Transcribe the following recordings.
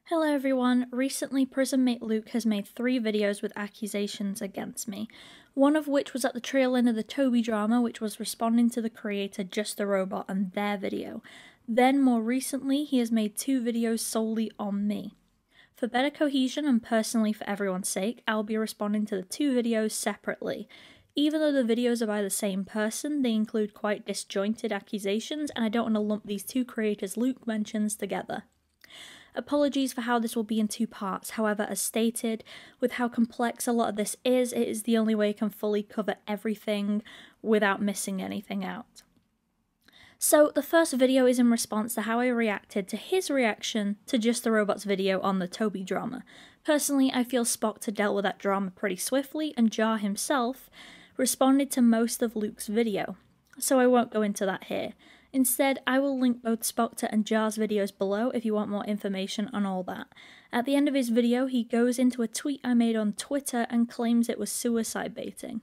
Hello everyone, recently prison mate Luke has made 3 videos with accusations against me, one of which was at the trail end of the Toby drama, which was responding to the creator Just a Robot and their video. Then more recently he has made 2 videos solely on me. For better cohesion and personally for everyone's sake, I'll be responding to the 2 videos separately. Even though the videos are by the same person, they include quite disjointed accusations and I don't want to lump these 2 creators Luke mentions together. Apologies for how this will be in 2 parts, however, as stated, with how complex a lot of this is, it is the only way I can fully cover everything without missing anything out. So, the first video is in response to how I reacted to his reaction to Just the Robot's video on the Toby drama. Personally, I feel Spock dealt with that drama pretty swiftly, and Jar himself responded to most of Luke's video, so I won't go into that here. Instead, I will link both Spock and Jar's videos below if you want more information on all that. At the end of his video, he goes into a tweet I made on Twitter and claims it was suicide baiting.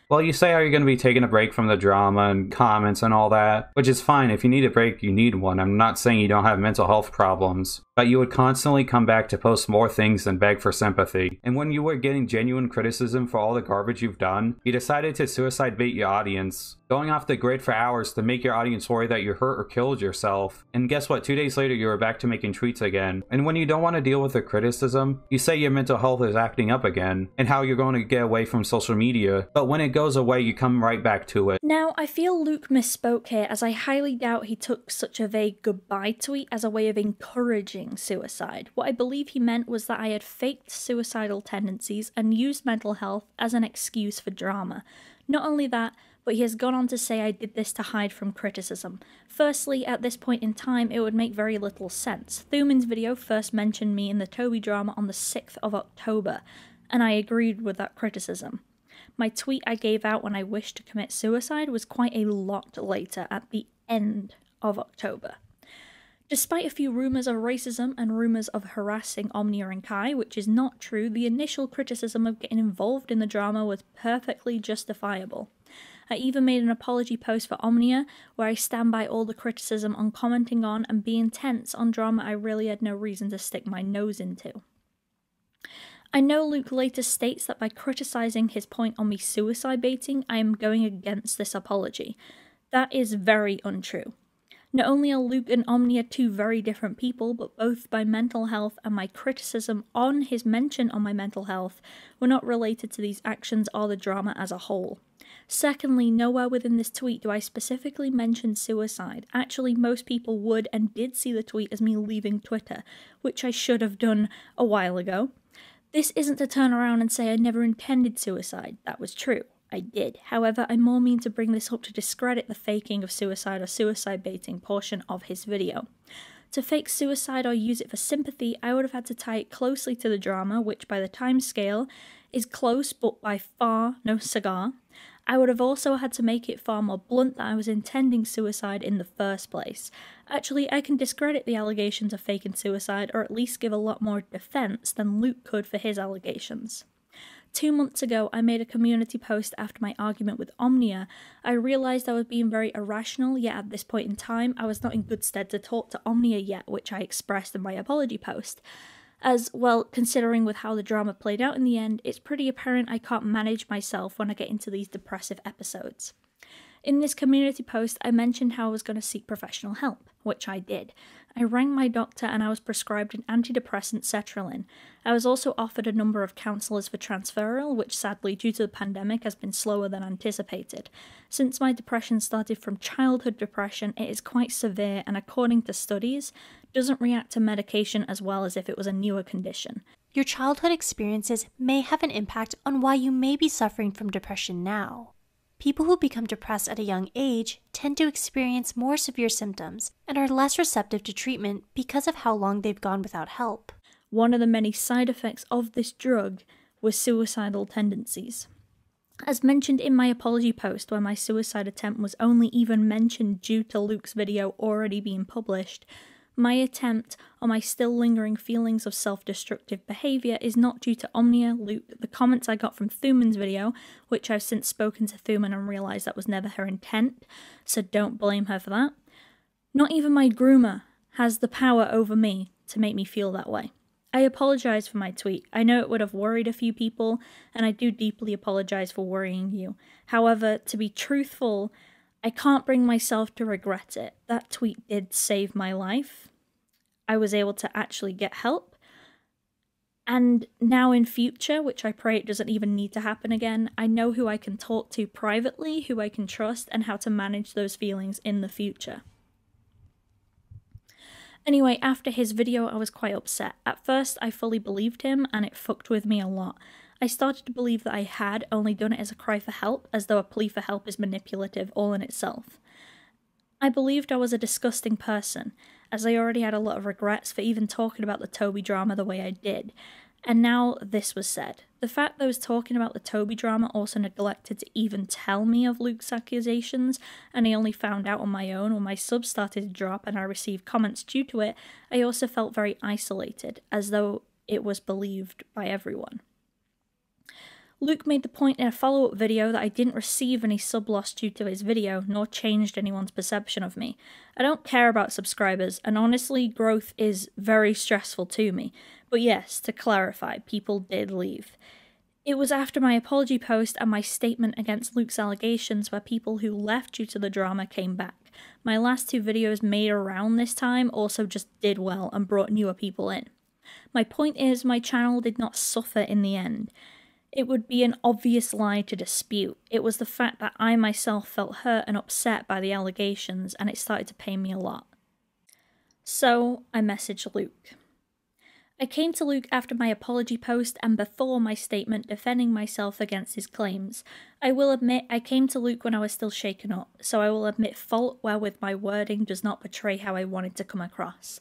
Well, you say how you're going to be taking a break from the drama and comments and all that, which is fine. If you need a break, you need one. I'm not saying you don't have mental health problems, but you would constantly come back to post more things and beg for sympathy. And when you were getting genuine criticism for all the garbage you've done, you decided to suicide bait your audience, going off the grid for hours to make your audience worry that you hurt or killed yourself. And guess what? 2 days later, you were back to making tweets again. And when you don't want to deal with the criticism, you say your mental health is acting up again and how you're going to get away from social media. But when it goes away, you come right back to it. Now, I feel Luke misspoke here, as I highly doubt he took such a vague goodbye tweet as a way of encouraging suicide. What I believe he meant was that I had faked suicidal tendencies and used mental health as an excuse for drama. Not only that, but he has gone on to say I did this to hide from criticism. Firstly, at this point in time, it would make very little sense. Thuman's video first mentioned me in the Toby drama on the 6th of October, and I agreed with that criticism. My tweet I gave out when I wished to commit suicide was quite a lot later, at the end of October. Despite a few rumours of racism and rumours of harassing Omnia and Kai, which is not true, the initial criticism of getting involved in the drama was perfectly justifiable. I even made an apology post for Omnia, where I stand by all the criticism on commenting on and being tense on drama I really had no reason to stick my nose into. I know Luke later states that by criticising his point on me suicide baiting, I am going against this apology. That is very untrue. Not only are Luke and Omnia 2 very different people, but both my mental health and my criticism on his mention on my mental health were not related to these actions or the drama as a whole. Secondly, nowhere within this tweet do I specifically mention suicide. Actually, most people would and did see the tweet as me leaving Twitter, which I should have done a while ago. This isn't to turn around and say I never intended suicide. That was true. I did. However, I more mean to bring this up to discredit the faking of suicide or suicide baiting portion of his video. To fake suicide or use it for sympathy, I would have had to tie it closely to the drama, which by the time scale is close but by far no cigar. I would have also had to make it far more blunt that I was intending suicide in the first place. Actually, I can discredit the allegations of faking suicide, or at least give a lot more defense than Luke could for his allegations. 2 months ago, I made a community post after my argument with Omnia. I realised I was being very irrational, yet at this point in time, I was not in good stead to talk to Omnia yet, which I expressed in my apology post. As well, considering with how the drama played out in the end, it's pretty apparent I can't manage myself when I get into these depressive episodes. In this community post, I mentioned how I was going to seek professional help, which I did. I rang my doctor and I was prescribed an antidepressant sertraline. I was also offered a number of counsellors for transferal, which sadly, due to the pandemic, has been slower than anticipated. Since my depression started from childhood depression, it is quite severe and, according to studies, doesn't react to medication as well as if it was a newer condition. Your childhood experiences may have an impact on why you may be suffering from depression now. People who become depressed at a young age tend to experience more severe symptoms and are less receptive to treatment because of how long they've gone without help. One of the many side effects of this drug was suicidal tendencies. As mentioned in my apology post, where my suicide attempt was only even mentioned due to Luke's video already being published, my attempt, or my still lingering feelings of self-destructive behaviour, is not due to Omnia, Luke, the comments I got from Thuman's video, which I've since spoken to Thuman and realised that was never her intent, so don't blame her for that. Not even my groomer has the power over me to make me feel that way. I apologise for my tweet. I know it would have worried a few people, and I do deeply apologise for worrying you. However, to be truthful, I can't bring myself to regret it. That tweet did save my life. I was able to actually get help. And now in future, which I pray it doesn't even need to happen again, I know who I can talk to privately, who I can trust, and how to manage those feelings in the future. Anyway, after his video, I was quite upset. At first, I fully believed him, and it fucked with me a lot. I started to believe that I had only done it as a cry for help, as though a plea for help is manipulative all in itself. I believed I was a disgusting person, as I already had a lot of regrets for even talking about the Toby drama the way I did. And now this was said. The fact that I was talking about the Toby drama also neglected to even tell me of Luke's accusations, and I only found out on my own when my subs started to drop and I received comments due to it, I also felt very isolated, as though it was believed by everyone. Luke made the point in a follow-up video that I didn't receive any sub loss due to his video, nor changed anyone's perception of me. I don't care about subscribers, and honestly, growth is very stressful to me. But yes, to clarify, people did leave. It was after my apology post and my statement against Luke's allegations where people who left due to the drama came back. My last 2 videos made around this time also just did well and brought newer people in. My point is, my channel did not suffer in the end. It would be an obvious lie to dispute. It was the fact that I myself felt hurt and upset by the allegations, and it started to pain me a lot. So, I messaged Luke. I came to Luke after my apology post and before my statement defending myself against his claims. I will admit I came to Luke when I was still shaken up, so I will admit fault wherewith my wording does not portray how I wanted to come across.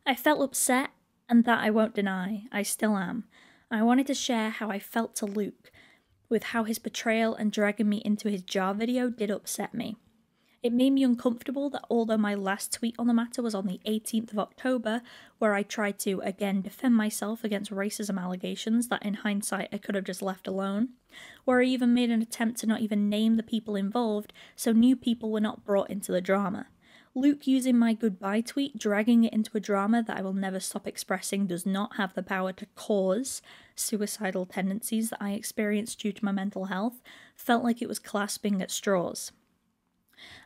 I felt upset, and that I won't deny, I still am. I wanted to share how I felt to Luke, with how his betrayal and dragging me into his jar video did upset me. It made me uncomfortable that although my last tweet on the matter was on the 18th of October, where I tried to, again, defend myself against racism allegations that in hindsight I could have just left alone, where I even made an attempt to not even name the people involved so new people were not brought into the drama. Luke using my goodbye tweet, dragging it into a drama that I will never stop expressing does not have the power to cause suicidal tendencies that I experienced due to my mental health, felt like it was clasping at straws.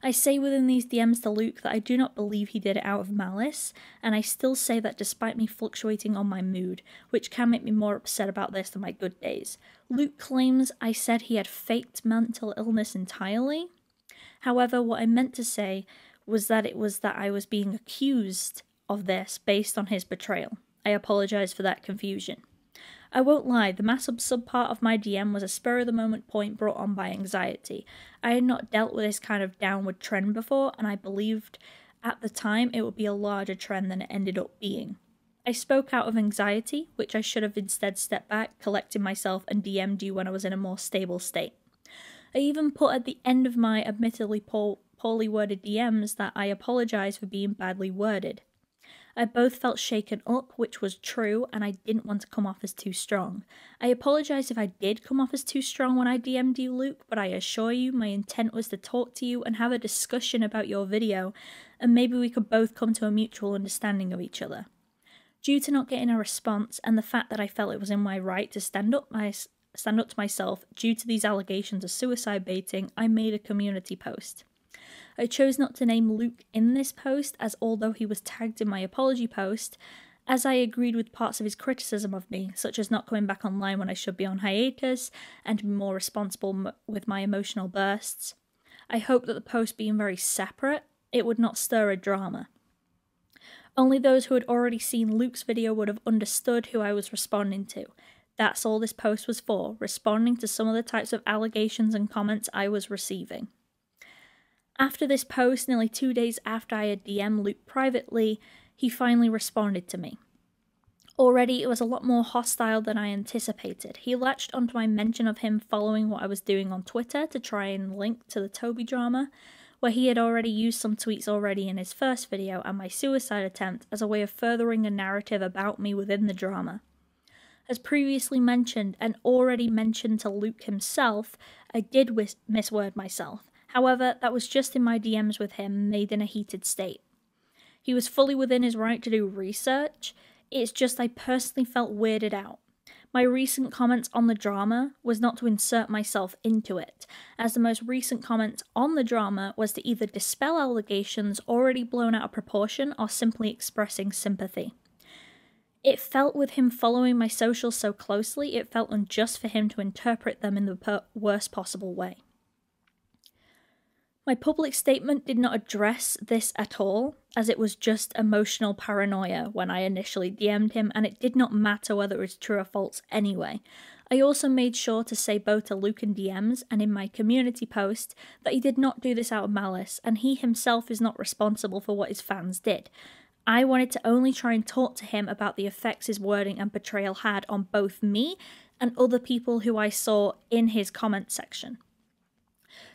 I say within these DMs to Luke that I do not believe he did it out of malice, and I still say that despite me fluctuating on my mood, which can make me more upset about this than my good days. Luke claims I said he had faked mental illness entirely. However, what I meant to say was that I was being accused of this based on his betrayal. I apologise for that confusion. I won't lie, the massive sub-part of my DM was a spur-of-the-moment point brought on by anxiety. I had not dealt with this kind of downward trend before, and I believed at the time it would be a larger trend than it ended up being. I spoke out of anxiety, which I should have instead stepped back, collected myself, and DM'd you when I was in a more stable state. I even put at the end of my admittedly poorly worded DMs that I apologise for being badly worded. I both felt shaken up, which was true, and I didn't want to come off as too strong. I apologise if I did come off as too strong when I DM'd you, Luke, but I assure you my intent was to talk to you and have a discussion about your video, and maybe we could both come to a mutual understanding of each other. Due to not getting a response, and the fact that I felt it was in my right to stand up to myself due to these allegations of suicide baiting, I made a community post. I chose not to name Luke in this post, as although he was tagged in my apology post, as I agreed with parts of his criticism of me, such as not coming back online when I should be on hiatus, and to be more responsible with my emotional bursts. I hope that the post being very separate, it would not stir a drama. Only those who had already seen Luke's video would have understood who I was responding to. That's all this post was for, responding to some of the types of allegations and comments I was receiving. After this post, nearly 2 days after I had DM'd Luke privately, he finally responded to me. Already, it was a lot more hostile than I anticipated. He latched onto my mention of him following what I was doing on Twitter to try and link to the Toby drama, where he had already used some tweets already in his first video and my suicide attempt as a way of furthering a narrative about me within the drama. As previously mentioned, and already mentioned to Luke himself, I did misword myself. However, that was just in my DMs with him, made in a heated state. He was fully within his right to do research It's just I personally felt weirded out. My recent comments on the drama was not to insert myself into it, as the most recent comments on the drama was to either dispel allegations already blown out of proportion or simply expressing sympathy. It felt, with him following my socials so closely, it felt unjust for him to interpret them in the worst possible way. My public statement did not address this at all, as it was just emotional paranoia when I initially DM'd him, and it did not matter whether it was true or false anyway. I also made sure to say both to Luke in DMs and in my community post that he did not do this out of malice, and he himself is not responsible for what his fans did. I wanted to only try and talk to him about the effects his wording and portrayal had on both me and other people who I saw in his comment section.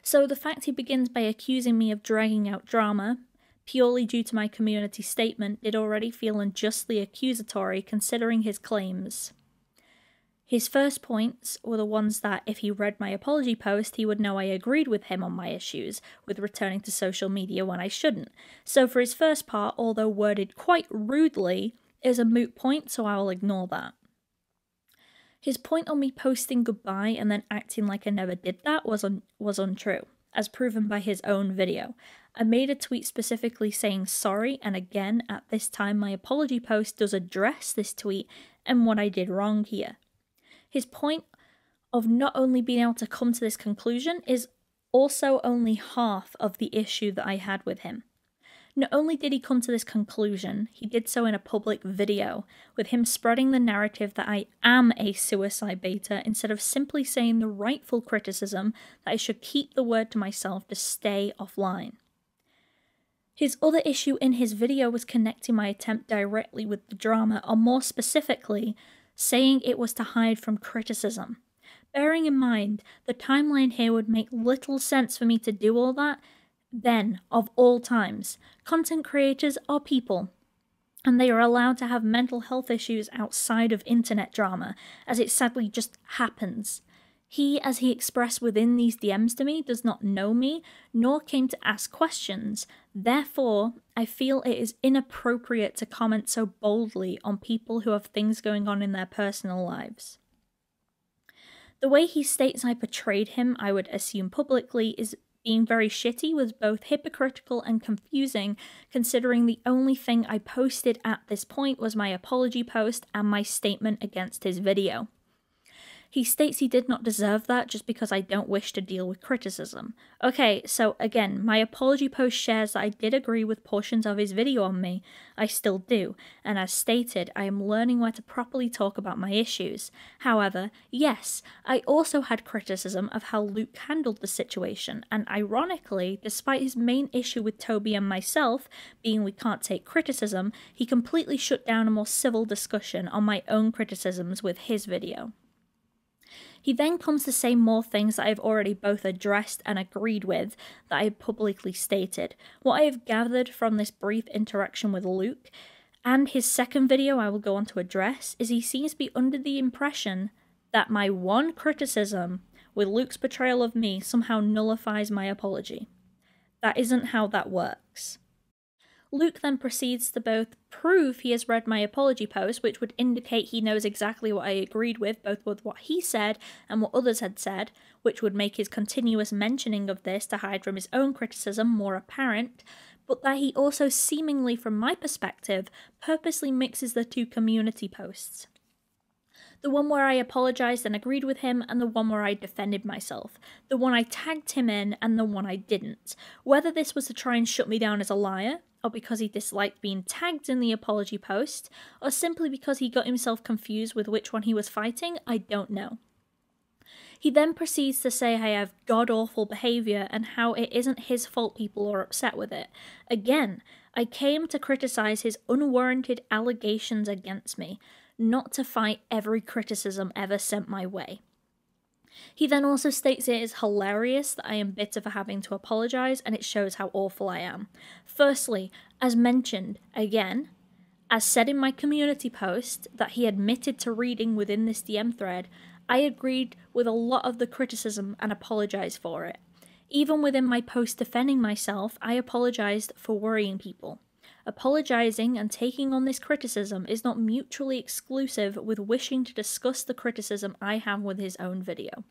So the fact he begins by accusing me of dragging out drama, purely due to my community statement, did already feel unjustly accusatory considering his claims. His first points were the ones that, if he read my apology post, he would know I agreed with him on my issues with returning to social media when I shouldn't. So for his first part, although worded quite rudely, is a moot point, so I will ignore that. His point on me posting goodbye and then acting like I never did that was untrue, as proven by his own video. I made a tweet specifically saying sorry, and again, at this time, my apology post does address this tweet and what I did wrong here. His point of not only being able to come to this conclusion is also only half of the issue that I had with him. Not only did he come to this conclusion, he did so in a public video, with him spreading the narrative that I am a suicide beta instead of simply saying the rightful criticism that I should keep the word to myself to stay offline. His other issue in his video was connecting my attempt directly with the drama, or more specifically, saying it was to hide from criticism. Bearing in mind, the timeline here would make little sense for me to do all that. Then, of all times, content creators are people, and they are allowed to have mental health issues outside of internet drama, as it sadly just happens. He, as he expressed within these DMs to me, does not know me, nor came to ask questions. Therefore, I feel it is inappropriate to comment so boldly on people who have things going on in their personal lives. The way he states I portrayed him, I would assume publicly, is being very shitty, was both hypocritical and confusing, considering the only thing I posted at this point was my apology post and my statement against his video. He states he did not deserve that just because I don't wish to deal with criticism. Okay, so again, my apology post shares that I did agree with portions of his video on me. I still do, and as stated, I am learning where to properly talk about my issues. However, yes, I also had criticism of how Luke handled the situation, and ironically, despite his main issue with Toby and myself, being we can't take criticism, he completely shut down a more civil discussion on my own criticisms with his video. He then comes to say more things that I've already both addressed and agreed with that I have publicly stated. What I have gathered from this brief interaction with Luke and his second video I will go on to address is he seems to be under the impression that my one criticism with Luke's portrayal of me somehow nullifies my apology. That isn't how that works. Luke then proceeds to both prove he has read my apology post, which would indicate he knows exactly what I agreed with, both with what he said and what others had said, which would make his continuous mentioning of this to hide from his own criticism more apparent, but that he also seemingly, from my perspective, purposely mixes the two community posts. The one where I apologised and agreed with him, and the one where I defended myself. The one I tagged him in, and the one I didn't. Whether this was to try and shut me down as a liar, or because he disliked being tagged in the apology post, or simply because he got himself confused with which one he was fighting, I don't know. He then proceeds to say I have god-awful behaviour and how it isn't his fault people are upset with it. Again, I came to criticise his unwarranted allegations against me, not to fight every criticism ever sent my way. He then also states it is hilarious that I am bitter for having to apologise, and it shows how awful I am. Firstly, as mentioned, again, as said in my community post that he admitted to reading within this DM thread, I agreed with a lot of the criticism and apologised for it. Even within my post defending myself, I apologised for worrying people. Apologizing and taking on this criticism is not mutually exclusive with wishing to discuss the criticism I have with his own video.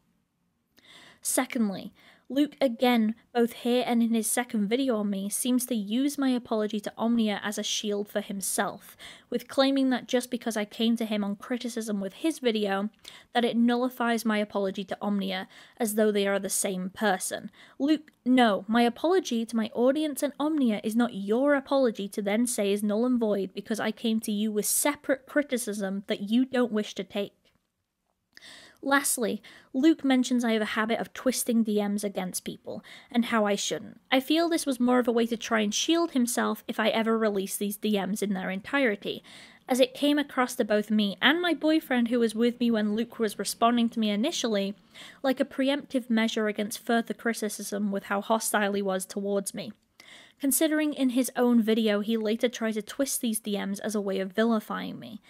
Secondly, Luke again, both here and in his second video on me, seems to use my apology to Omnia as a shield for himself, with claiming that just because I came to him on criticism with his video, that it nullifies my apology to Omnia, as though they are the same person. Luke, no, my apology to my audience and Omnia is not your apology to then say is null and void because I came to you with separate criticism that you don't wish to take. Lastly, Luke mentions I have a habit of twisting DMs against people, and how I shouldn't. I feel this was more of a way to try and shield himself if I ever release these DMs in their entirety, as it came across to both me and my boyfriend who was with me when Luke was responding to me initially, like a preemptive measure against further criticism with how hostile he was towards me. Considering in his own video he later tried to twist these DMs as a way of vilifying me.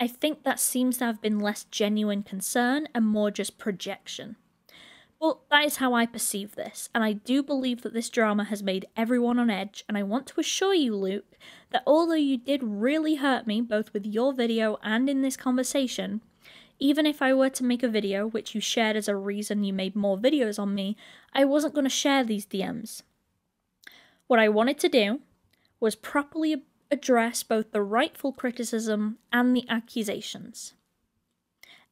I think that seems to have been less genuine concern and more just projection. But that is how I perceive this, and I do believe that this drama has made everyone on edge, and I want to assure you, Luke, that although you did really hurt me, both with your video and in this conversation, even if I were to make a video which you shared as a reason you made more videos on me, I wasn't going to share these DMs. What I wanted to do was properly address both the rightful criticism and the accusations.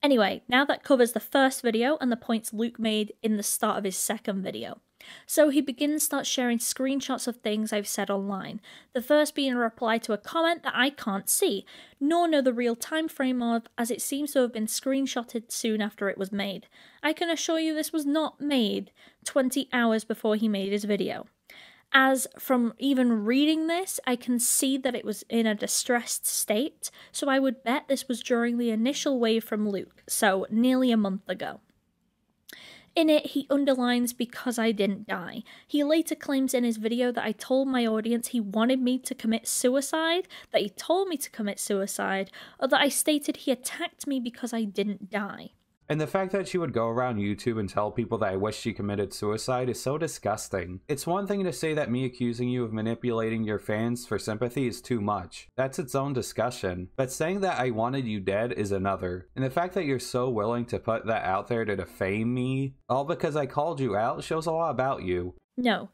Anyway, now that covers the first video and the points Luke made in the start of his second video. So he starts sharing screenshots of things I've said online, the first being a reply to a comment that I can't see, nor know the real time frame of, as it seems to have been screenshotted soon after it was made. I can assure you this was not made 20 hours before he made his video. As from even reading this, I can see that it was in a distressed state, so I would bet this was during the initial wave from Luke, so nearly a month ago. In it, he underlines because I didn't die. He later claims in his video that I told my audience he wanted me to commit suicide, that he told me to commit suicide, or that I stated he attacked me because I didn't die. And the fact that she would go around YouTube and tell people that I wish she committed suicide is so disgusting. It's one thing to say that me accusing you of manipulating your fans for sympathy is too much. That's its own discussion. But saying that I wanted you dead is another. And the fact that you're so willing to put that out there to defame me, all because I called you out, shows a lot about you. No.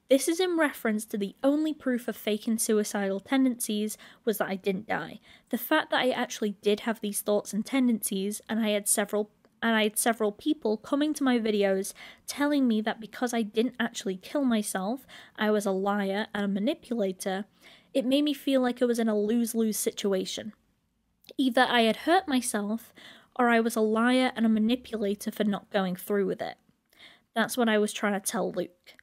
This is in reference to the only proof of faking suicidal tendencies was that I didn't die. The fact that I actually did have these thoughts and tendencies, and I had several people coming to my videos telling me that because I didn't actually kill myself, I was a liar and a manipulator, it made me feel like I was in a lose-lose situation. Either I had hurt myself, or I was a liar and a manipulator for not going through with it. That's what I was trying to tell Luke.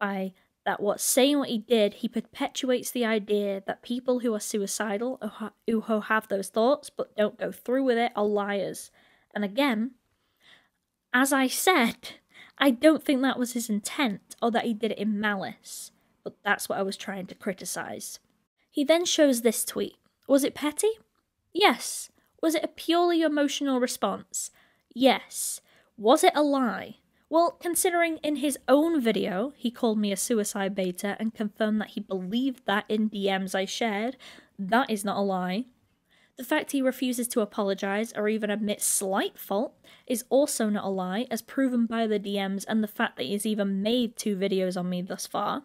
By that saying what he did, he perpetuates the idea that people who are suicidal, who have those thoughts but don't go through with it, are liars. And again, as I said, I don't think that was his intent or that he did it in malice, but that's what I was trying to criticize. He then shows this tweet. Was it petty? Yes. Was it a purely emotional response? Yes. Was it a lie? Well, considering in his own video, he called me a suicide beta and confirmed that he believed that in DMs I shared, that is not a lie. The fact he refuses to apologise or even admit slight fault is also not a lie, as proven by the DMs and the fact that he's even made 2 videos on me thus far.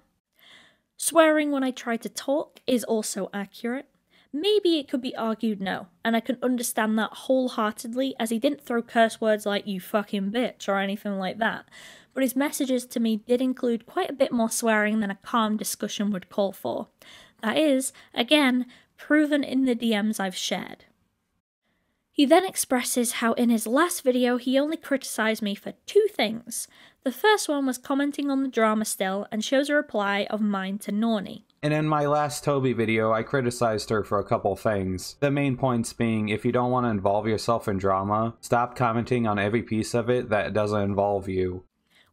Swearing when I try to talk is also accurate. Maybe it could be argued no, and I can understand that wholeheartedly, as he didn't throw curse words like "you fucking bitch" or anything like that, but his messages to me did include quite a bit more swearing than a calm discussion would call for. That is, again, proven in the DMs I've shared. He then expresses how in his last video he only criticised me for 2 things. The first one was commenting on the drama still, and shows a reply of mine to Nornie. And in my last Toby video, I criticized her for a couple things. The main points being, if you don't want to involve yourself in drama, stop commenting on every piece of it that doesn't involve you.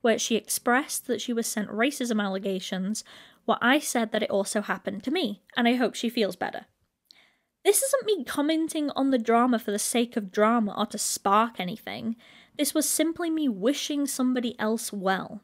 Where she expressed that she was sent racism allegations, while I said that it also happened to me, and I hope she feels better. This isn't me commenting on the drama for the sake of drama or to spark anything. This was simply me wishing somebody else well.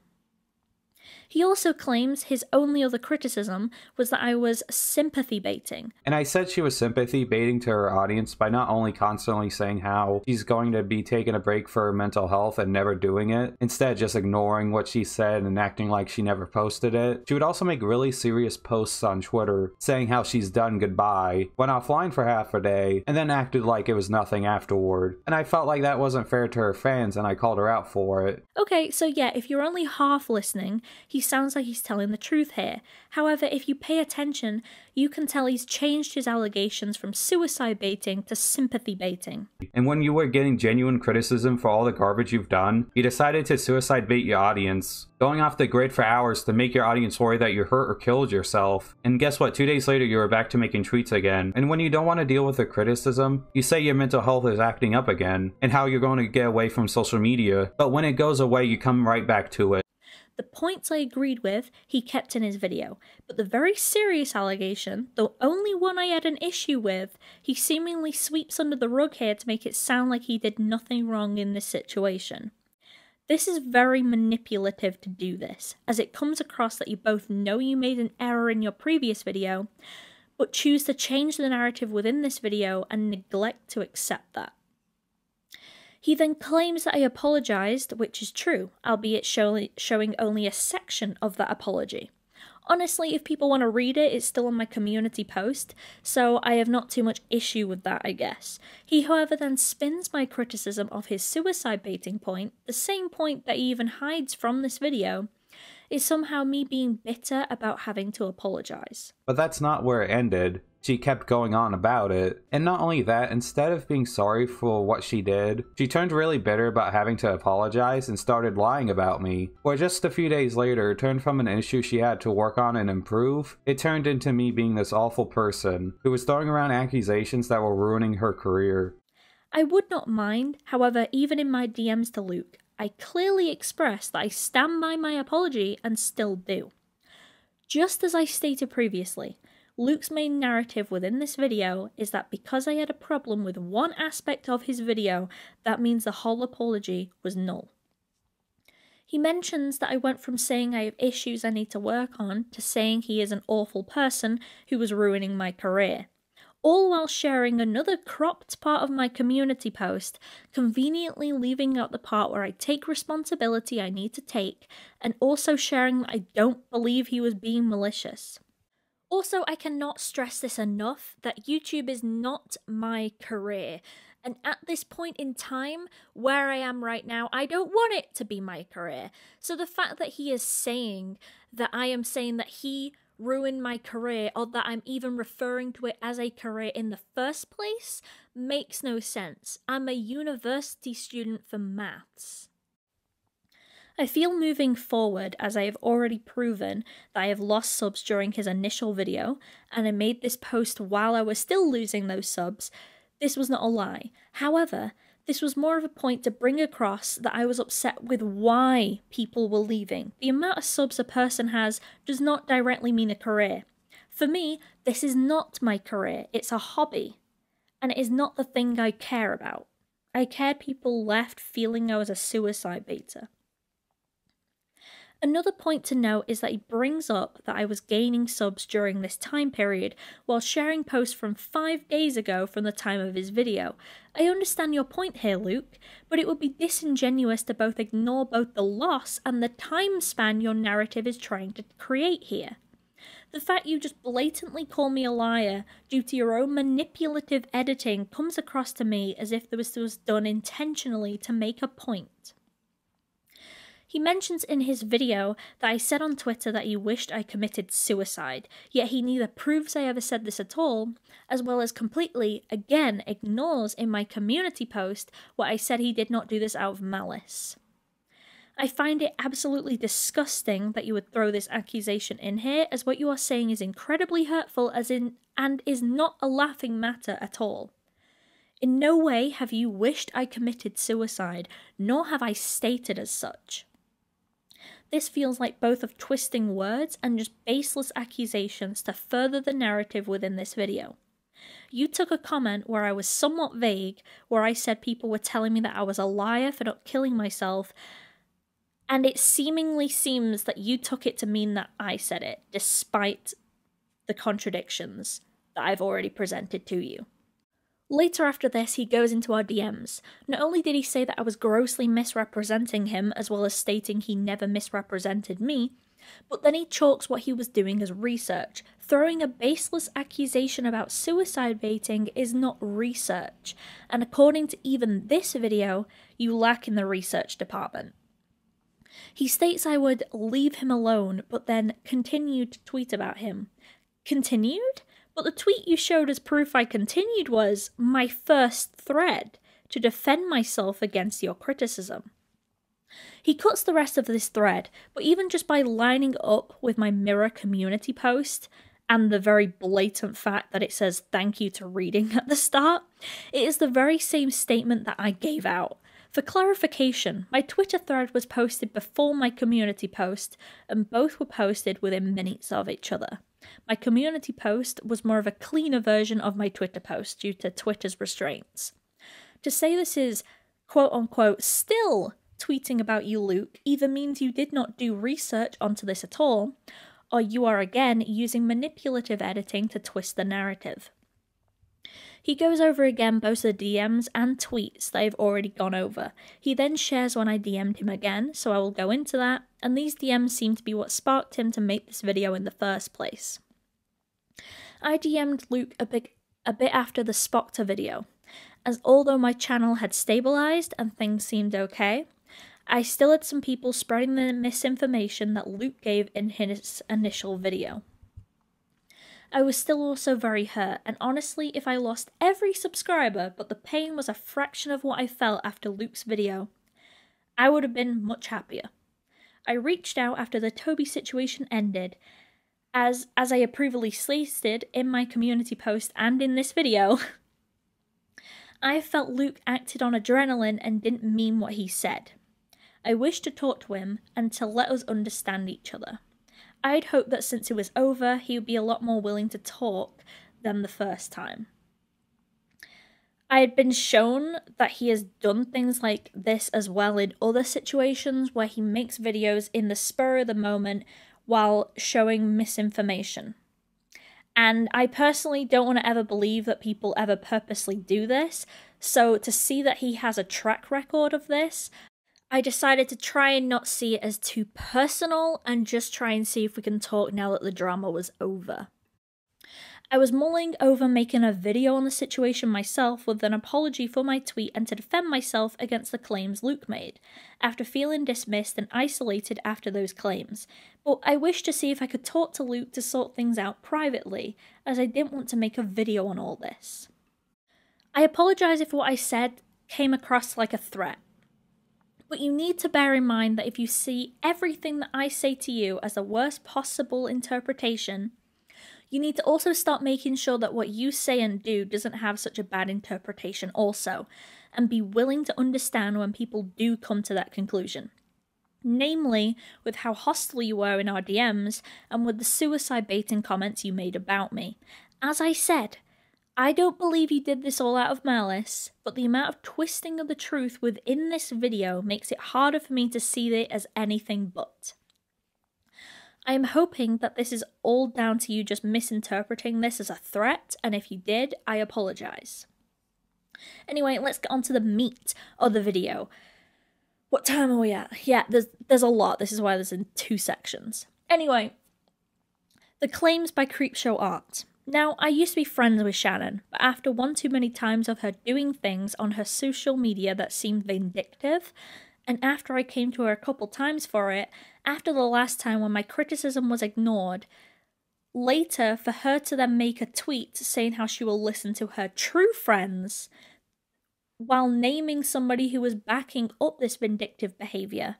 He also claims his only other criticism was that I was sympathy baiting. And I said she was sympathy baiting to her audience by not only constantly saying how she's going to be taking a break for her mental health and never doing it, instead just ignoring what she said and acting like she never posted it. She would also make really serious posts on Twitter saying how she's done goodbye, went offline for half a day, and then acted like it was nothing afterward. And I felt like that wasn't fair to her fans, and I called her out for it. Okay, so yeah, if you're only half listening, he sounds like he's telling the truth here. However, if you pay attention, you can tell he's changed his allegations from suicide baiting to sympathy baiting. And when you were getting genuine criticism for all the garbage you've done, you decided to suicide bait your audience, going off the grid for hours to make your audience worry that you hurt or killed yourself. And guess what? 2 days later, you were back to making tweets again. And when you don't want to deal with the criticism, you say your mental health is acting up again and how you're going to get away from social media. But when it goes away, you come right back to it. The points I agreed with, he kept in his video, but the very serious allegation, the only one I had an issue with, he seemingly sweeps under the rug here to make it sound like he did nothing wrong in this situation. This is very manipulative to do this, as it comes across that you both know you made an error in your previous video, but choose to change the narrative within this video and neglect to accept that. He then claims that I apologised, which is true, albeit showing only a section of that apology. Honestly, if people want to read it, it's still on my community post, so I have not too much issue with that, I guess. He, however, then spins my criticism of his suicide baiting point, the same point that he even hides from this video, is somehow me being bitter about having to apologise. But that's not where it ended. She kept going on about it. And not only that, instead of being sorry for what she did, she turned really bitter about having to apologize and started lying about me. Where just a few days later, it turned from an issue she had to work on and improve, it turned into me being this awful person who was throwing around accusations that were ruining her career. I would not mind, however, even in my DMs to Luke, I clearly expressed that I stand by my apology and still do. Just as I stated previously, Luke's main narrative within this video is that because I had a problem with one aspect of his video, that means the whole apology was null. He mentions that I went from saying I have issues I need to work on to saying he is an awful person who was ruining my career, all while sharing another cropped part of my community post, conveniently leaving out the part where I take responsibility I need to take, and also sharing that I don't believe he was being malicious. Also, I cannot stress this enough, that YouTube is not my career. And at this point in time, where I am right now, I don't want it to be my career. So the fact that he is saying that I am saying that he ruined my career, or that I'm even referring to it as a career in the first place, makes no sense. I'm a university student for maths. I feel moving forward, as I have already proven that I have lost subs during his initial video, and I made this post while I was still losing those subs, this was not a lie. However, this was more of a point to bring across that I was upset with why people were leaving. The amount of subs a person has does not directly mean a career. For me, this is not my career, it's a hobby, and it is not the thing I care about. I cared people left feeling I was a suicide baiter. Another point to note is that he brings up that I was gaining subs during this time period while sharing posts from 5 days ago from the time of his video. I understand your point here, Luke, but it would be disingenuous to both ignore both the loss and the time span your narrative is trying to create here. The fact you just blatantly call me a liar due to your own manipulative editing comes across to me as if this was done intentionally to make a point. He mentions in his video that I said on Twitter that he wished I committed suicide, yet he neither proves I ever said this at all, as well as completely, again, ignores in my community post what I said he did not do this out of malice. I find it absolutely disgusting that you would throw this accusation in here, as what you are saying is incredibly hurtful and is not a laughing matter at all. In no way have you wished I committed suicide, nor have I stated as such. This feels like both of twisting words and just baseless accusations to further the narrative within this video. You took a comment where I was somewhat vague, where I said people were telling me that I was a liar for not killing myself, And it seemingly seems that you took it to mean that I said it, despite the contradictions that I've already presented to you. Later after this, he goes into our DMs. Not only did he say that I was grossly misrepresenting him, as well as stating he never misrepresented me, but then he chalks what he was doing as research. Throwing a baseless accusation about suicide baiting is not research, and according to even this video, you lack in the research department. He states I would leave him alone, but then continued to tweet about him. Continued? But the tweet you showed as proof I continued was my first thread to defend myself against your criticism. He cuts the rest of this thread, but even just by lining up with my mirror community post and the very blatant fact that it says thank you to reading at the start, it is the very same statement that I gave out. For clarification, my Twitter thread was posted before my community post, and both were posted within minutes of each other. My community post was more of a cleaner version of my Twitter post due to Twitter's restraints. To say this is quote-unquote still tweeting about you, Luke, either means you did not do research onto this at all, or you are again using manipulative editing to twist the narrative. He goes over again both the DMs and tweets that I've already gone over. He then shares when I DM'd him again, so I will go into that, and these DMs seem to be what sparked him to make this video in the first place. I DM'd Luke a bit after the Spoctor video, as although my channel had stabilised and things seemed okay, I still had some people spreading the misinformation that Luke gave in his initial video. I was still also very hurt, and honestly, if I lost every subscriber but the pain was a fraction of what I felt after Luke's video, I would have been much happier. I reached out after the Toby situation ended, as I had previously stated in my community post and in this video, I felt Luke acted on adrenaline and didn't mean what he said. I wished to talk to him and to let us understand each other. I'd hoped that since it was over, he would be a lot more willing to talk than the first time. I had been shown that he has done things like this as well in other situations where he makes videos in the spur of the moment while showing misinformation. And I personally don't want to ever believe that people ever purposely do this, so to see that he has a track record of this, I decided to try and not see it as too personal and just try and see if we can talk now that the drama was over. I was mulling over making a video on the situation myself with an apology for my tweet and to defend myself against the claims Luke made, after feeling dismissed and isolated after those claims, but I wished to see if I could talk to Luke to sort things out privately, as I didn't want to make a video on all this. I apologise if what I said came across like a threat. But you need to bear in mind that if you see everything that I say to you as the worst possible interpretation, you need to also start making sure that what you say and do doesn't have such a bad interpretation also, and be willing to understand when people do come to that conclusion. Namely, with how hostile you were in our DMs, and with the suicide baiting comments you made about me. As I said, I don't believe you did this all out of malice, but the amount of twisting of the truth within this video makes it harder for me to see it as anything but. I am hoping that this is all down to you just misinterpreting this as a threat, and if you did, I apologise. Anyway, let's get on to the meat of the video. What time are we at? Yeah, there's a lot. This is why there's in 2 sections. Anyway, the claims by Creepshow art. Now, I used to be friends with Shannon, but after one too many times of her doing things on her social media that seemed vindictive, and after I came to her a couple times for it, after the last time when my criticism was ignored, later for her to then make a tweet saying how she will listen to her true friends, while naming somebody who was backing up this vindictive behaviour.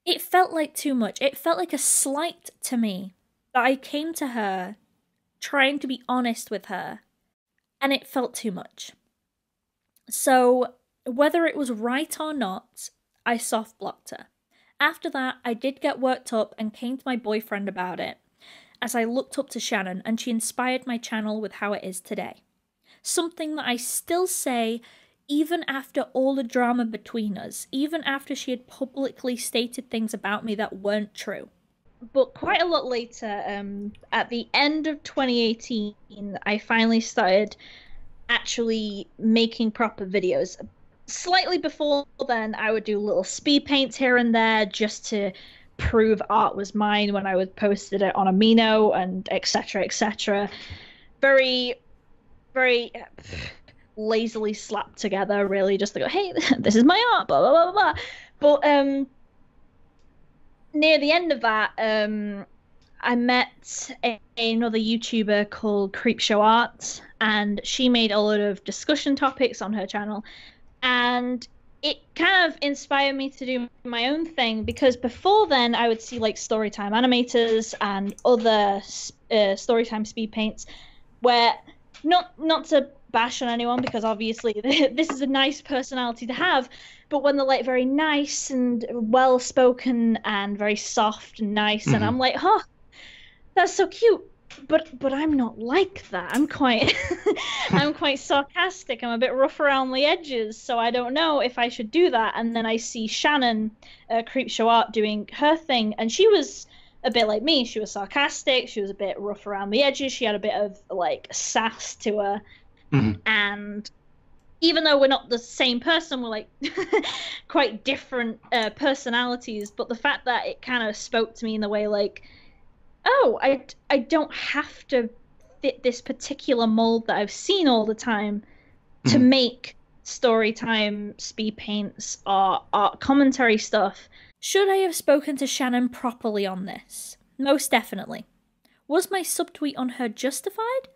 It felt like too much. It felt like a slight to me that I came to her trying to be honest with her, and it felt too much. So, whether it was right or not, I soft blocked her. After that, I did get worked up and came to my boyfriend about it, as I looked up to Shannon, and she inspired my channel with how it is today. Something that I still say even after all the drama between us, even after she had publicly stated things about me that weren't true. But quite a lot later, at the end of 2018, I finally started actually making proper videos. Slightly before then, I would do little speed paints here and there just to prove art was mine when I would posted it on Amino and etc. etc. Very, very lazily slapped together, really, just to go, hey, this is my art, blah blah blah blah. But near the end of that, I met another YouTuber called Creepshow Art, and she made a lot of discussion topics on her channel, and it kind of inspired me to do my own thing, because before then I would see like Storytime animators and other Storytime speed paints, where not to bash on anyone, because obviously this is a nice personality to have, but when they're like very nice and well spoken and very soft and nice, and I'm like, oh, that's so cute, but I'm not like that. I'm quite I'm quite sarcastic. I'm a bit rough around the edges, so I don't know if I should do that. And then I see Shannon, Creepshow Art, doing her thing, and she was a bit like me. She was sarcastic, she was a bit rough around the edges, she had a bit of like sass to her. And even though we're not the same person, we're like quite different personalities, but the fact that it kind of spoke to me in the way like, oh, I don't have to fit this particular mold that I've seen all the time to make Storytime speed paints or art commentary stuff. Should I have spoken to Shannon properly on this? Most definitely. Was my subtweet on her justified?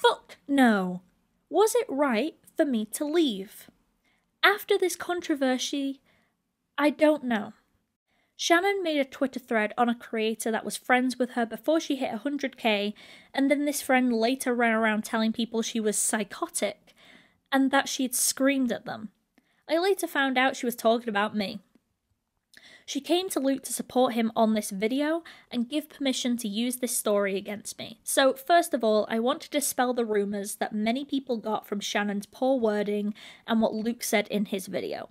Fuck no. Was it right for me to leave? After this controversy, I don't know. Shannon made a Twitter thread on a creator that was friends with her before she hit 100k, and then this friend later ran around telling people she was psychotic, and that she'd screamed at them. I later found out she was talking about me. She came to Luke to support him on this video and give permission to use this story against me. So first of all, I want to dispel the rumours that many people got from Shannon's poor wording and what Luke said in his video.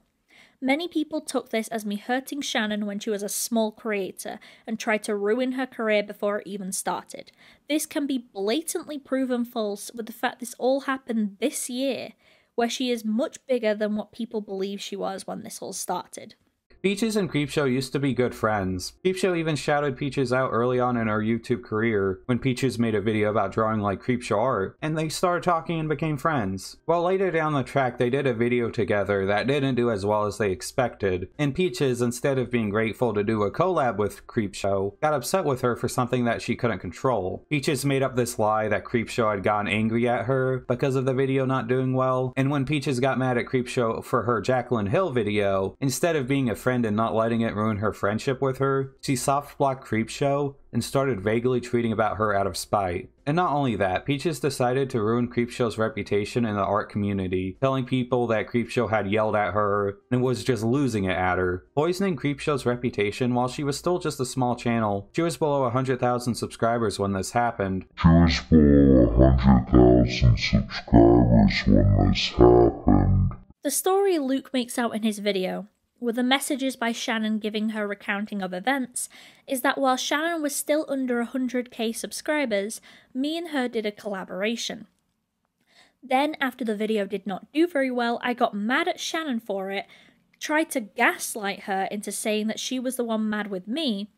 Many people took this as me hurting Shannon when she was a small creator and tried to ruin her career before it even started. This can be blatantly proven false with the fact this all happened this year, where she is much bigger than what people believe she was when this all started. Peaches and Creepshow used to be good friends. Creepshow even shouted Peaches out early on in her YouTube career when Peaches made a video about drawing like Creepshow art, and they started talking and became friends. Well, later down the track, they did a video together that didn't do as well as they expected, and Peaches, instead of being grateful to do a collab with Creepshow, got upset with her for something that she couldn't control. Peaches made up this lie that Creepshow had gotten angry at her because of the video not doing well, and when Peaches got mad at Creepshow for her Jaclyn Hill video, instead of being a friend and not letting it ruin her friendship with her, she soft-blocked Creepshow and started vaguely tweeting about her out of spite. And not only that, Peaches decided to ruin Creepshow's reputation in the art community, telling people that Creepshow had yelled at her and was just losing it at her, poisoning Creepshow's reputation while she was still just a small channel. She was below 100,000 subscribers when this happened. She was below 100,000 subscribers when this happened. The story Luke makes out in his video, with the messages by Shannon giving her recounting of events, is that while Shannon was still under 100k subscribers, me and her did a collaboration. Then, after the video did not do very well, I got mad at Shannon for it, tried to gaslight her into saying that she was the one mad with me,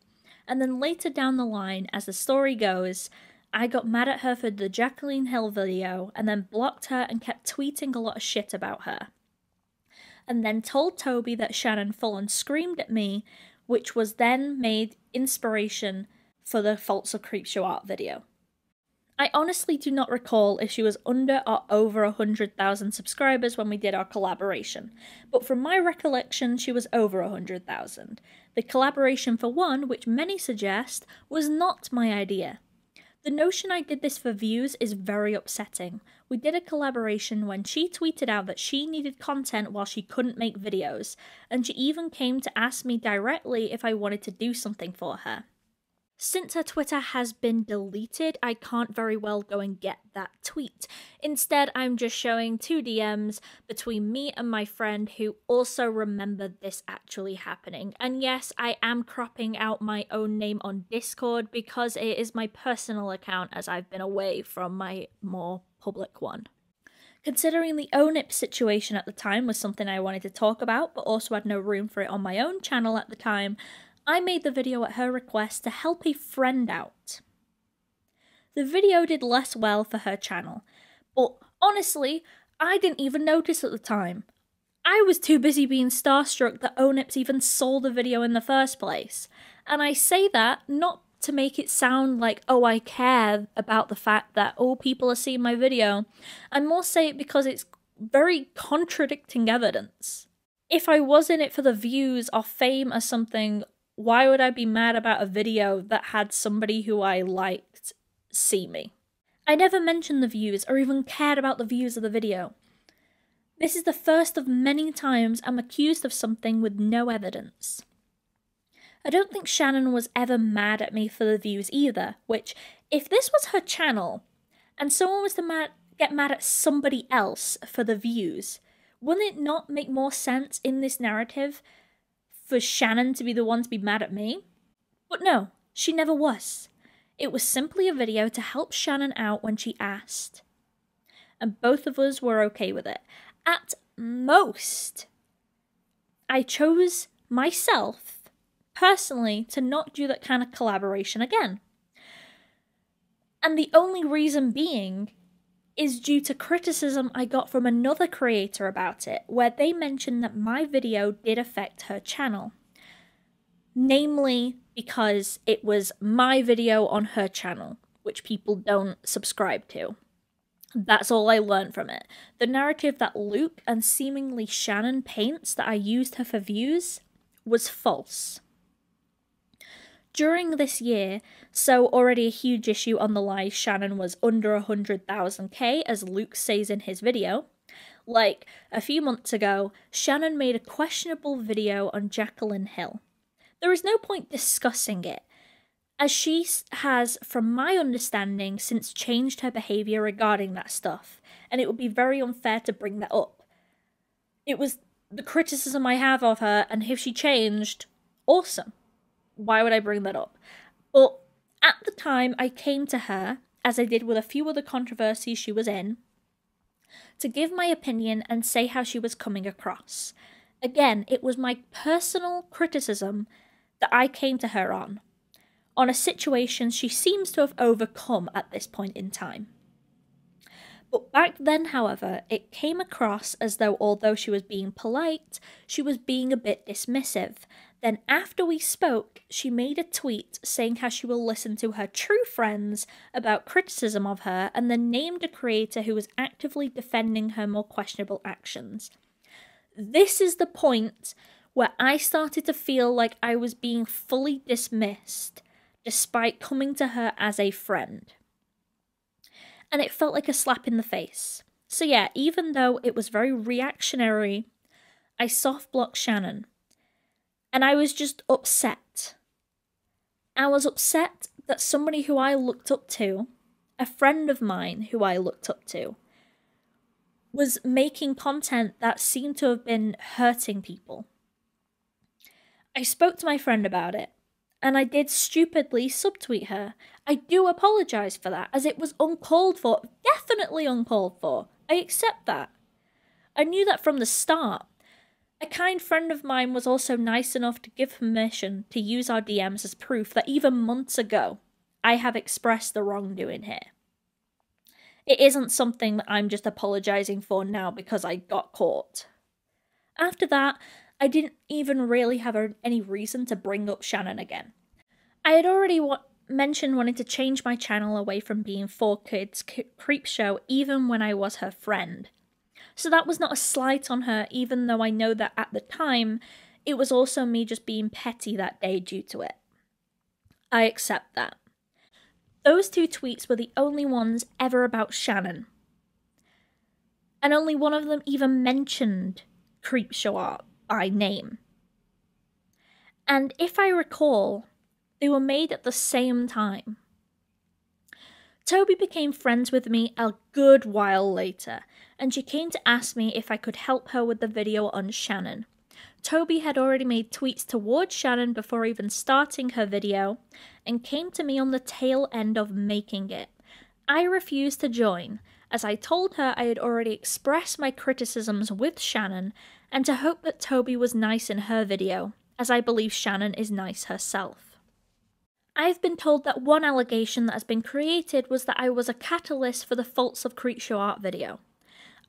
and then later down the line, as the story goes, I got mad at her for the Jaclyn Hill video, and then blocked her and kept tweeting a lot of shit about her. And then told Toby that Shannon full-on screamed at me, which was then made inspiration for the Faults of Creepshow art video. I honestly do not recall if she was under or over 100,000 subscribers when we did our collaboration, but from my recollection she was over 100,000. The collaboration for one, which many suggest, was not my idea. The notion I did this for views is very upsetting. We did a collaboration when she tweeted out that she needed content while she couldn't make videos, and she even came to ask me directly if I wanted to do something for her. Since her Twitter has been deleted, I can't very well go and get that tweet. Instead, I'm just showing 2 DMs between me and my friend who also remembered this actually happening. And yes, I am cropping out my own name on Discord because it is my personal account as I've been away from my more public one. Considering the ONIP situation at the time was something I wanted to talk about, but also had no room for it on my own channel at the time, I made the video at her request to help a friend out. The video did less well for her channel, but honestly, I didn't even notice at the time. I was too busy being starstruck that ONIPs even saw the video in the first place. And I say that not to make it sound like, oh, I care about the fact that, oh, people are seeing my video. I more say it because it's very contradicting evidence. If I was in it for the views or fame or something, why would I be mad about a video that had somebody who I liked see me? I never mentioned the views or even cared about the views of the video. This is the first of many times I'm accused of something with no evidence. I don't think Shannon was ever mad at me for the views either, which, if this was her channel, and someone was to get mad at somebody else for the views, wouldn't it not make more sense in this narrative for Shannon to be the one to be mad at me? But no, she never was. It was simply a video to help Shannon out when she asked. And both of us were okay with it. At most, I chose myself, personally, to not do that kind of collaboration again. And the only reason being is due to criticism I got from another creator about it, where they mentioned that my video did affect her channel. Namely, because it was my video on her channel, which people don't subscribe to. That's all I learned from it. The narrative that Luke and seemingly Shannon paints that I used her for views was false. During this year, so already a huge issue on the lie Shannon was under 100,000k, as Luke says in his video. Like, a few months ago, Shannon made a questionable video on Jacqueline Hill. There is no point discussing it, as she has, from my understanding, since changed her behaviour regarding that stuff, and it would be very unfair to bring that up. It was the criticism I have of her, and if she changed, awesome. Why would I bring that up? But at the time, I came to her, as I did with a few other controversies she was in, to give my opinion and say how she was coming across. Again, it was my personal criticism that I came to her on a situation she seems to have overcome at this point in time. But back then, however, it came across as though although she was being polite, she was being a bit dismissive. Then after we spoke, she made a tweet saying how she will listen to her true friends about criticism of her, and then named a creator who was actively defending her more questionable actions. This is the point where I started to feel like I was being fully dismissed, despite coming to her as a friend. And it felt like a slap in the face. So yeah, even though it was very reactionary, I soft-blocked Shannon. And I was just upset. I was upset that somebody who I looked up to, a friend of mine who I looked up to, was making content that seemed to have been hurting people. I spoke to my friend about it, and I did stupidly subtweet her. I do apologise for that, as it was uncalled for, definitely uncalled for. I accept that. I knew that from the start. A kind friend of mine was also nice enough to give permission to use our DMs as proof that even months ago, I have expressed the wrongdoing here. It isn't something that I'm just apologising for now because I got caught. After that, I didn't even really have any reason to bring up Shannon again. I had already mentioned wanting to change my channel away from being 4Kids Creepshow even when I was her friend. So that was not a slight on her, even though I know that at the time, it was also me just being petty that day due to it. I accept that. Those 2 tweets were the only ones ever about Shannon. And only one of them even mentioned Creepshow art by name. And if I recall, They were made at the same time. Toby became friends with me a good while later, and she came to ask me if I could help her with the video on Shannon. Toby had already made tweets towards Shannon before even starting her video, and came to me on the tail end of making it. I refused to join, as I told her I had already expressed my criticisms with Shannon, and to hope that Toby was nice in her video, as I believe Shannon is nice herself. I've been told that one allegation that has been created was that I was a catalyst for the faults of Creepshow art video.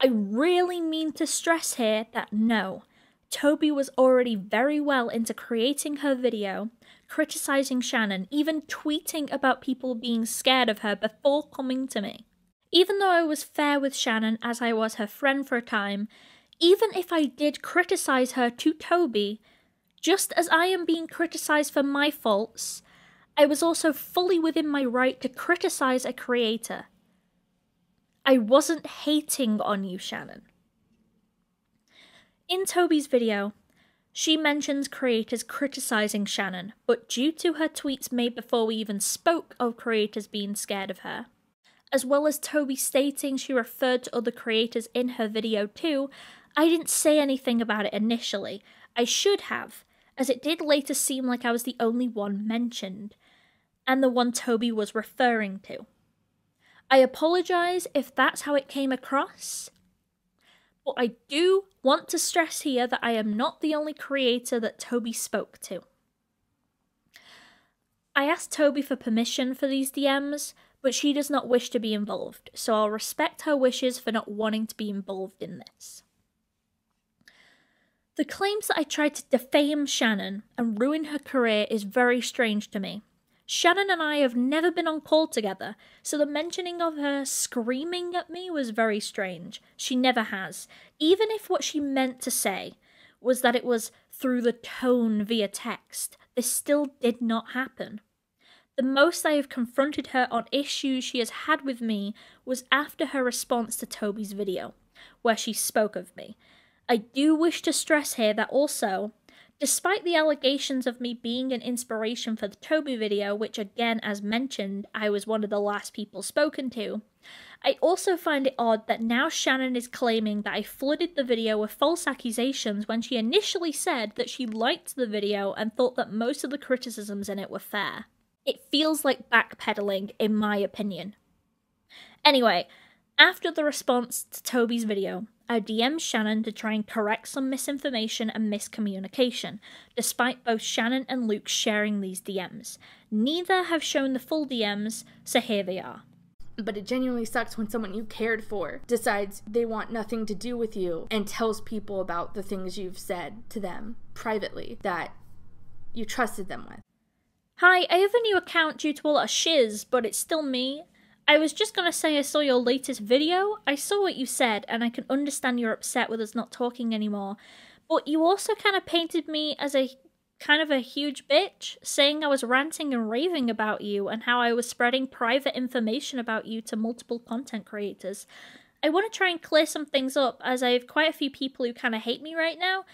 I really mean to stress here that no, Toby was already very well into creating her video, criticizing Shannon, even tweeting about people being scared of her before coming to me. Even though I was fair with Shannon as I was her friend for a time, even if I did criticize her to Toby, just as I am being criticized for my faults, I was also fully within my right to criticize a creator. I wasn't hating on you, Shannon. In Toby's video, she mentions creators criticizing Shannon, but due to her tweets made before we even spoke of creators being scared of her, as well as Toby stating she referred to other creators in her video too, I didn't say anything about it initially. I should have, as it did later seem like I was the only one mentioned, and the one Toby was referring to. I apologise if that's how it came across, but I do want to stress here that I am not the only creator that Toby spoke to. I asked Toby for permission for these DMs, but she does not wish to be involved, so I'll respect her wishes for not wanting to be involved in this. The claims that I tried to defame Shannon and ruin her career is very strange to me. Shannon and I have never been on call together, so the mentioning of her screaming at me was very strange. She never has. Even if what she meant to say was that it was through the tone via text, this still did not happen. The most I have confronted her on issues she has had with me was after her response to Toby's video, where she spoke of me. I do wish to stress here that also, despite the allegations of me being an inspiration for the Toby video, which again, as mentioned, I was one of the last people spoken to, I also find it odd that now Shannon is claiming that I flooded the video with false accusations when she initially said that she liked the video and thought that most of the criticisms in it were fair. It feels like backpedaling, in my opinion. Anyway, after the response to Toby's video, I DM'd Shannon to try and correct some misinformation and miscommunication, despite both Shannon and Luke sharing these DMs. Neither have shown the full DMs, so here they are. But it genuinely sucks when someone you cared for decides they want nothing to do with you and tells people about the things you've said to them privately that you trusted them with. Hi, I have a new account due to a lot of shiz, but it's still me. I was just gonna say I saw your latest video. I saw what you said, and I can understand you're upset with us not talking anymore. But you also kind of painted me as a kind of a huge bitch, saying I was ranting and raving about you and how I was spreading private information about you to multiple content creators. I want to try and clear some things up, as I have quite a few people who kind of hate me right now,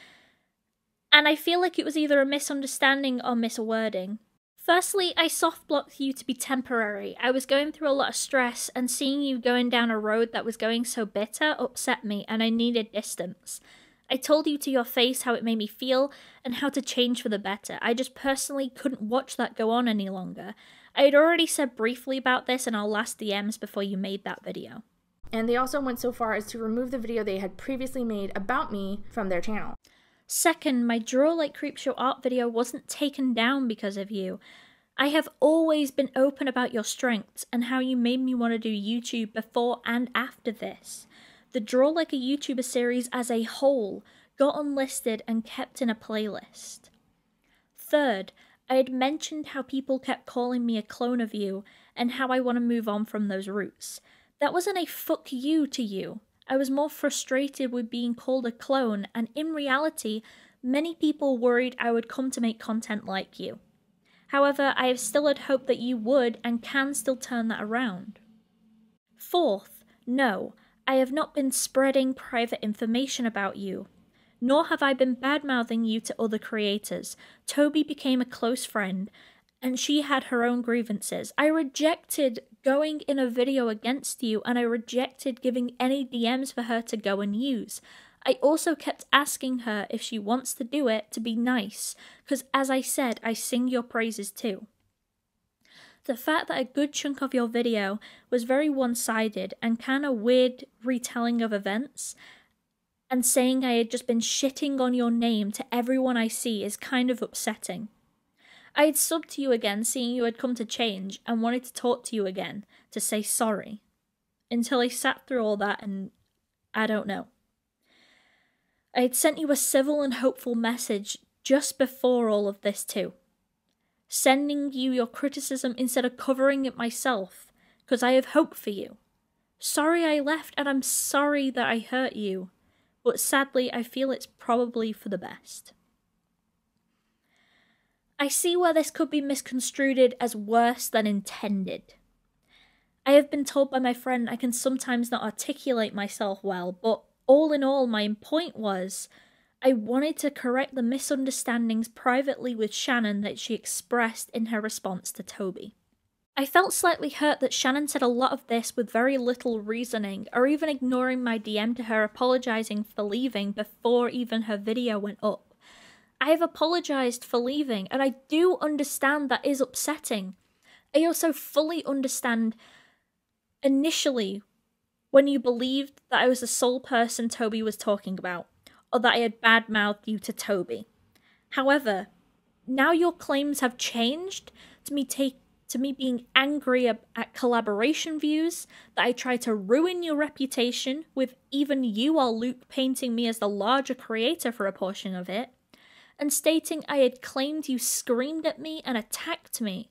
and I feel like it was either a misunderstanding or miswording. Firstly, I soft-blocked you to be temporary. I was going through a lot of stress, and seeing you going down a road that was going so bitter upset me, and I needed distance. I told you to your face how it made me feel, and how to change for the better. I just personally couldn't watch that go on any longer. I had already said briefly about this in our last DMs before you made that video. And they also went so far as to remove the video they had previously made about me from their channel. Second, my Draw Like Creepshow art video wasn't taken down because of you. I have always been open about your strengths and how you made me want to do YouTube before and after this. The Draw Like a YouTuber series as a whole got unlisted and kept in a playlist. Third, I had mentioned how people kept calling me a clone of you and how I want to move on from those roots. That wasn't a fuck you to you. I was more frustrated with being called a clone, and in reality, many people worried I would come to make content like you. However, I have still had hope that you would and can still turn that around. Fourth, no, I have not been spreading private information about you, nor have I been bad-mouthing you to other creators. Toby became a close friend, and she had her own grievances. I rejected going in a video against you, and I rejected giving any DMs for her to go and use. I also kept asking her if she wants to do it to be nice, because as I said, I sing your praises too. The fact that a good chunk of your video was very one-sided and kind of weird retelling of events, and saying I had just been shitting on your name to everyone I see is kind of upsetting. I had subbed to you again, seeing you had come to change, and wanted to talk to you again, to say sorry. Until I sat through all that and I don't know. I had sent you a civil and hopeful message just before all of this too. Sending you your criticism instead of covering it myself, because I have hope for you. Sorry I left, and I'm sorry that I hurt you, but sadly I feel it's probably for the best. I see where this could be misconstrued as worse than intended. I have been told by my friend I can sometimes not articulate myself well, but all in all, my point was, I wanted to correct the misunderstandings privately with Shannon that she expressed in her response to Toby. I felt slightly hurt that Shannon said a lot of this with very little reasoning, or even ignoring my DM to her apologising for leaving before even her video went up. I have apologised for leaving, and I do understand that is upsetting. I also fully understand initially when you believed that I was the sole person Toby was talking about, or that I had badmouthed you to Toby. However, now your claims have changed to me being angry at collaboration views, that I tried to ruin your reputation, with even you or Luke painting me as the larger creator for a portion of it, and stating I had claimed you screamed at me and attacked me,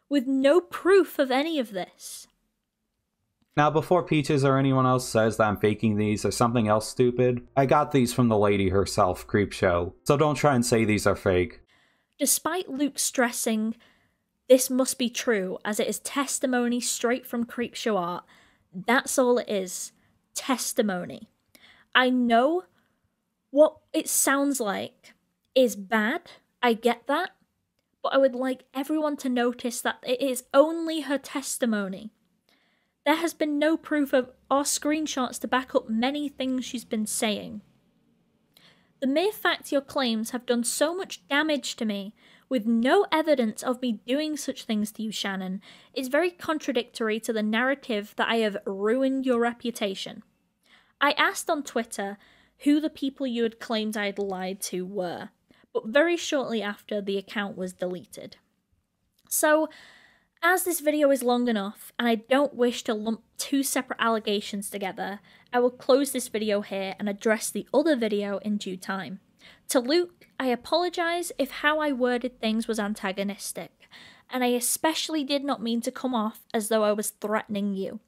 with no proof of any of this. Now, before Peaches or anyone else says that I'm faking these or something else stupid, I got these from the lady herself, Creepshow, so don't try and say these are fake. Despite Luke stressing this must be true, as it is testimony straight from Creepshow art, that's all it is. Testimony. I know what it sounds like is bad, I get that, but I would like everyone to notice that it is only her testimony. There has been no proof of or screenshots to back up many things she's been saying. The mere fact your claims have done so much damage to me, with no evidence of me doing such things to you, Shannon, is very contradictory to the narrative that I have ruined your reputation. I asked on Twitter who the people you had claimed I had lied to were, but very shortly after, the account was deleted. So, as this video is long enough, and I don't wish to lump two separate allegations together, I will close this video here and address the other video in due time. To Luke, I apologise if how I worded things was antagonistic, and I especially did not mean to come off as though I was threatening you,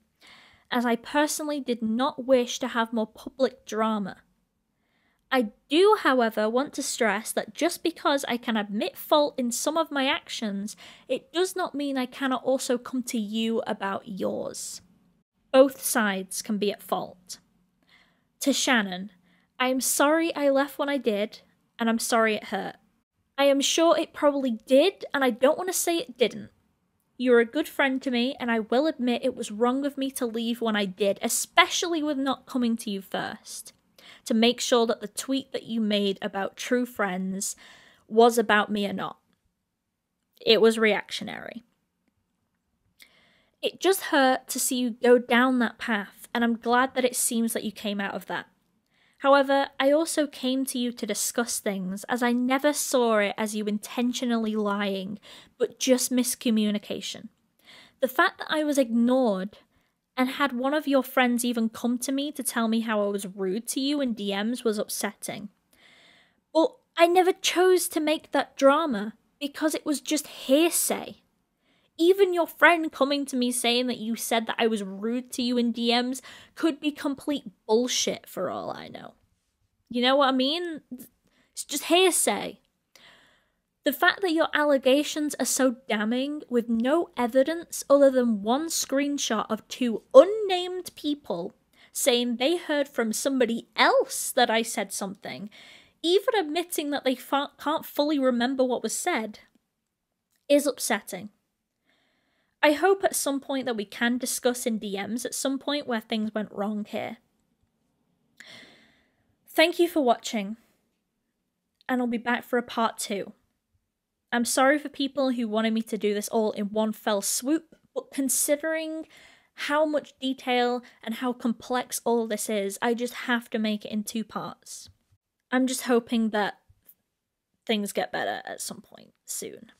as I personally did not wish to have more public drama. I do, however, want to stress that just because I can admit fault in some of my actions, it does not mean I cannot also come to you about yours. Both sides can be at fault. To Shannon, I am sorry I left when I did, and I'm sorry it hurt. I am sure it probably did, and I don't want to say it didn't. You're a good friend to me, and I will admit it was wrong of me to leave when I did, especially with not coming to you first, to make sure that the tweet that you made about true friends was about me or not. It was reactionary. It just hurt to see you go down that path, and I'm glad that it seems that you came out of that. However, I also came to you to discuss things, as I never saw it as you intentionally lying, but just miscommunication. The fact that I was ignored and had one of your friends even come to me to tell me how I was rude to you in DMs was upsetting. But I never chose to make that drama, because it was just hearsay. Even your friend coming to me saying that you said that I was rude to you in DMs could be complete bullshit for all I know. You know what I mean? It's just hearsay. The fact that your allegations are so damning with no evidence other than one screenshot of two unnamed people saying they heard from somebody else that I said something, even admitting that they can't fully remember what was said, is upsetting. I hope at some point that we can discuss in DMs at some point where things went wrong here. Thank you for watching, and I'll be back for a part 2. I'm sorry for people who wanted me to do this all in one fell swoop, but considering how much detail and how complex all this is, I just have to make it in 2 parts. I'm just hoping that things get better at some point soon.